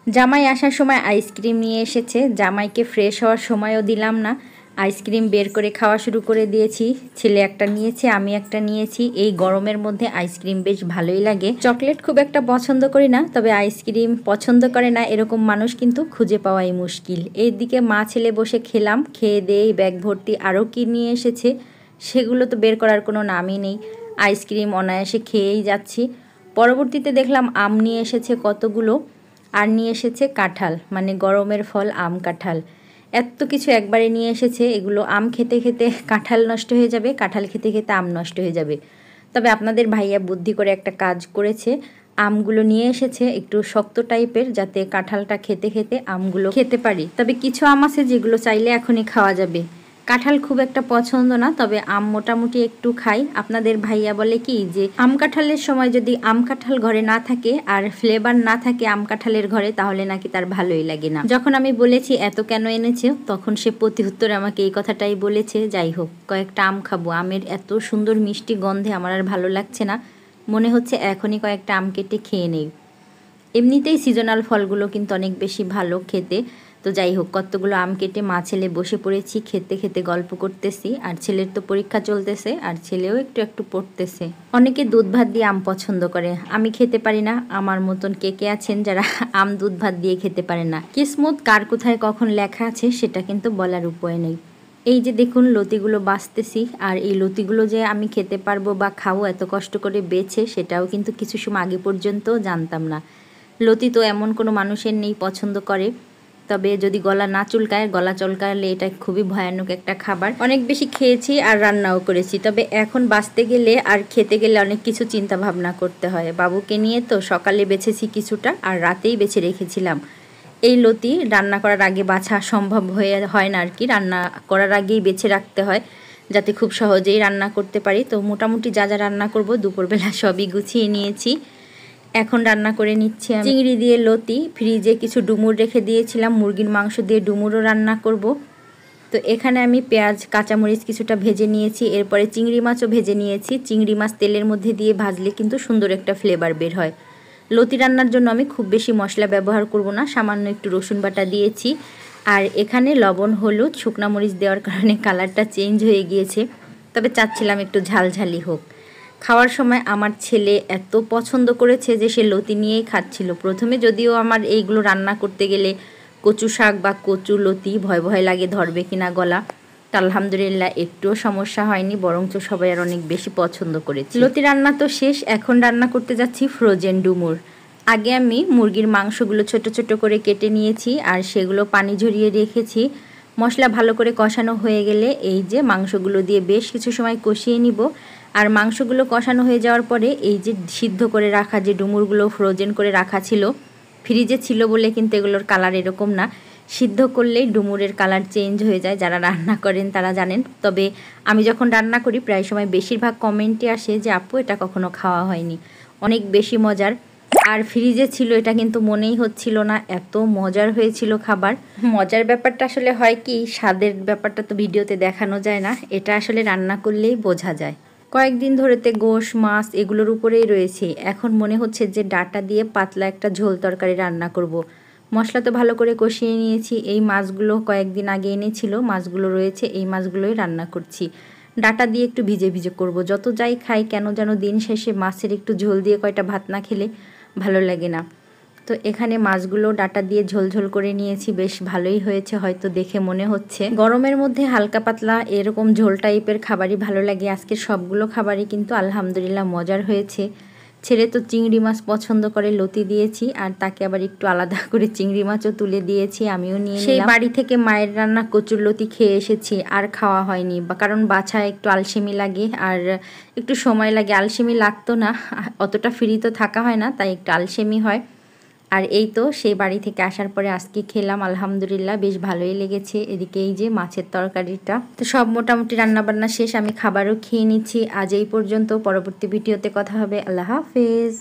জামাই আসার সময় আইসক্রিম নিয়ে এসেছে, জামাইকে ফ্রেশ হওয়ার সময়ও দিলাম না, আইসক্রিম বের করে খাওয়া শুরু করে দিয়েছি। ছেলে একটা নিয়েছে, আমি একটা নিয়েছি। এই গরমের মধ্যে আইসক্রিম বেশ ভালোই লাগে। চকলেট খুব একটা পছন্দ করি না, তবে আইসক্রিম পছন্দ করে না এরকম মানুষ কিন্তু খুঁজে পাওয়াই মুশকিল। এইদিকে মা ছেলে বসে খেলাম, খেয়ে দেই ব্যাগ ভর্তি আরও কি নিয়ে এসেছে সেগুলো তো বের করার কোনো নামই নেই। আইসক্রিম অনায়াসে খেয়েই যাচ্ছি। পরবর্তীতে দেখলাম আম নিয়ে এসেছে কতগুলো, আর নিয়ে এসেছে কাঁঠাল, মানে গরমের ফল আম কাঁঠাল। এত কিছু একবারে নিয়ে এসেছে, এগুলো আম খেতে খেতে কাঁঠাল নষ্ট হয়ে যাবে, কাঁঠাল খেতে খেতে আম নষ্ট হয়ে যাবে। তবে আপনাদের ভাইয়া বুদ্ধি করে একটা কাজ করেছে, আমগুলো নিয়ে এসেছে একটু শক্ত টাইপের, যাতে কাঁঠালটা খেতে খেতে আমগুলো খেতে পারি। তবে কিছু আম আছে যেগুলো চাইলে এখনই খাওয়া যাবে। কাঁঠাল খুব একটা পছন্দ না, তবে আম মোটামুটি একটু খাই। আপনাদের ভাইয়া বলে কি যে আম কাঁঠালের সময় যদি আম কাঁঠাল ঘরে না থাকে আর ফ্লেভার না থাকে আম কাঁঠালের ঘরে, তাহলে নাকি তার ভালোই লাগে না। যখন আমি বলেছি এত কেন এনেছে, তখন সে প্রতি উত্তরে আমাকে এই কথাটাই বলেছে। যাই হোক, কয়েকটা আম খাবো। আমের এত সুন্দর মিষ্টি গন্ধে আমার আর ভালো লাগছে না, মনে হচ্ছে এখনই কয়েকটা আম কেটে খেয়ে নেই। এমনিতেই সিজনাল ফলগুলো কিন্তু অনেক বেশি ভালো খেতে। তো যাই হোক, কতগুলো আম কেটে মা ছেলে বসে পড়েছি, খেতে খেতে গল্প করতেছি। আর ছেলের তো পরীক্ষা চলতেছে, আর ছেলেও একটু একটু পড়তেছে। অনেকে দুধ ভাত দিয়ে আম পছন্দ করে, আমি খেতে পারি না। আমার মতন কে কে আছেন যারা আম দুধ ভাত দিয়ে খেতে পারে না? কিসমত কার কোথায় কখন লেখা আছে সেটা কিন্তু বলার উপায় নেই। এই যে দেখুন লতিগুলো বাছতেছি, আর এই লতিগুলো যে আমি খেতে পারবো বা খাবো এত কষ্ট করে বেছে, সেটাও কিন্তু কিছু সময় আগে পর্যন্ত জানতাম না। লতি তো এমন কোনো মানুষের নেই পছন্দ করে, তবে যদি গলা না চুলকায়, গলা চুলকালে এটা খুবই ভয়ানক একটা খাবার। অনেক বেশি খেয়েছি আর রান্নাও করেছি, তবে এখন বাঁচতে গেলে আর খেতে গেলে অনেক কিছু চিন্তা ভাবনা করতে হয়। বাবুকে নিয়ে তো সকালে বেছেছি কিছুটা, আর রাতেই বেছে রেখেছিলাম। এই লতি রান্না করার আগে বাছা সম্ভব হয় না আর কি, রান্না করার আগেই বেছে রাখতে হয় যাতে খুব সহজেই রান্না করতে পারি। তো মোটামুটি যা যা রান্না করব দুপুরবেলা সবই গুছিয়ে নিয়েছি। এখন রান্না করে নিচ্ছি আমি চিংড়ি দিয়ে লতি। ফ্রিজে কিছু ডুমুর রেখে দিয়েছিলাম, মুরগির মাংস দিয়ে ডুমুরও রান্না করব। তো এখানে আমি পেঁয়াজ কাঁচামরিচ কিছুটা ভেজে নিয়েছি, এরপরে চিংড়ি মাছও ভেজে নিয়েছি। চিংড়ি মাছ তেলের মধ্যে দিয়ে ভাজলে কিন্তু সুন্দর একটা ফ্লেভার বের হয়। লতি রান্নার জন্য আমি খুব বেশি মশলা ব্যবহার করব না, সামান্য একটু রসুন বাটা দিয়েছি। আর এখানে লবণ হলুদ শুকনা মরিচ দেওয়ার কারণে কালারটা চেঞ্জ হয়ে গিয়েছে, তবে চাচ্ছিলাম একটু ঝালঝালি হোক। খাওয়ার সময় আমার ছেলে এত পছন্দ করেছে যে সে লতি নিয়েই খাচ্ছিল। প্রথমে যদিও আমার এইগুলো রান্না করতে গেলে কচু শাক বা কচু লতি ভয় ভয় লাগে ধরবে কিনা গলা, তা আলহামদুলিল্লাহ একটুও সমস্যা হয়নি, বরঞ্চ সবাই আর অনেক বেশি পছন্দ করেছে। লতি রান্না তো শেষ, এখন রান্না করতে যাচ্ছি ফ্রোজেন ডুমুর। আগে আমি মুরগির মাংসগুলো ছোট ছোট করে কেটে নিয়েছি, আর সেগুলো পানি ঝরিয়ে রেখেছি। মশলা ভালো করে কষানো হয়ে গেলে এই যে মাংসগুলো দিয়ে বেশ কিছু সময় কষিয়ে নিব। আর মাংসগুলো কষানো হয়ে যাওয়ার পরে এই যে সিদ্ধ করে রাখা যে ডুমুরগুলো ফ্রোজেন করে রাখা ছিল, ফ্রিজে ছিল বলে কিন্তু এগুলোর কালার এরকম না, সিদ্ধ করলেই ডুমুরের কালার চেঞ্জ হয়ে যায়। যারা রান্না করেন তারা জানেন। তবে আমি যখন রান্না করি প্রায় সময় বেশিরভাগ কমেন্টে আসে যে আপু এটা কখনো খাওয়া হয়নি, অনেক বেশি মজার। আর ফ্রিজে ছিল এটা কিন্তু মনেই হচ্ছিল না, এত মজার হয়েছিল খাবার। মজার ব্যাপারটা আসলে হয় কি, স্বাদের ব্যাপারটা তো ভিডিওতে দেখানো যায় না, এটা আসলে রান্না করলেই বোঝা যায়। কয়েকদিন ধরেতে গোশ মাছ এগুলোর উপরেই রয়েছে। এখন মনে হচ্ছে যে ডাটা দিয়ে পাতলা একটা ঝোল তরকারি রান্না করব। মশলা তো ভালো করে কষিয়ে নিয়েছি। এই মাছগুলো কয়েকদিন আগে এনেছিল, মাছগুলো রয়েছে, এই মাছগুলোই রান্না করছি। ডাটা দিয়ে একটু ভিজে ভিজে করব। যত যাই খাই কেন যেন দিন শেষে মাছের একটু ঝোল দিয়ে কয়টা ভাত না খেলে ভালো লাগে না। তো এখানে মাছগুলো ডাটা দিয়ে ঝোল ঝোল করে নিয়েছি, বেশ ভালোই হয়েছে হয়তো দেখে মনে হচ্ছে। গরমের মধ্যে হালকা পাতলা এরকম ঝোল টাইপের খাবারই ভালো লাগে। আজকের সবগুলো খাবারই কিন্তু আলহামদুলিল্লাহ মজার হয়েছে। ছেলে তো চিংড়ি মাছ পছন্দ করে, লতি দিয়েছি, আর তাকে আবার একটু আলাদা করে চিংড়ি মাছও তুলে দিয়েছি, আমিও নিয়ে নিলাম। সেই বাড়ি থেকে মায়ের রান্না কচুর লতি খেয়ে এসেছি, আর খাওয়া হয়নি, বা কারণ বাছায় একটু আলসেমি লাগে আর একটু সময় লাগে। আলসেমি লাগতো না, অতটা ফ্রি তো থাকা হয় না, তাই একটু আলসেমি হয়। আর এই তো সেই বাড়ি থেকে আসার পরে আজকে খেলাম, আলহামদুলিল্লাহ বেশ ভালোই লেগেছে। এদিকে এই যে মাছের তরকারিটা, তো সব মোটামুটি রান্নাবান্না শেষ, আমি খাবারও খেয়ে নিচ্ছি। আজ এই পর্যন্ত, পরবর্তী ভিডিওতে কথা হবে। আল্লাহ হাফেজ।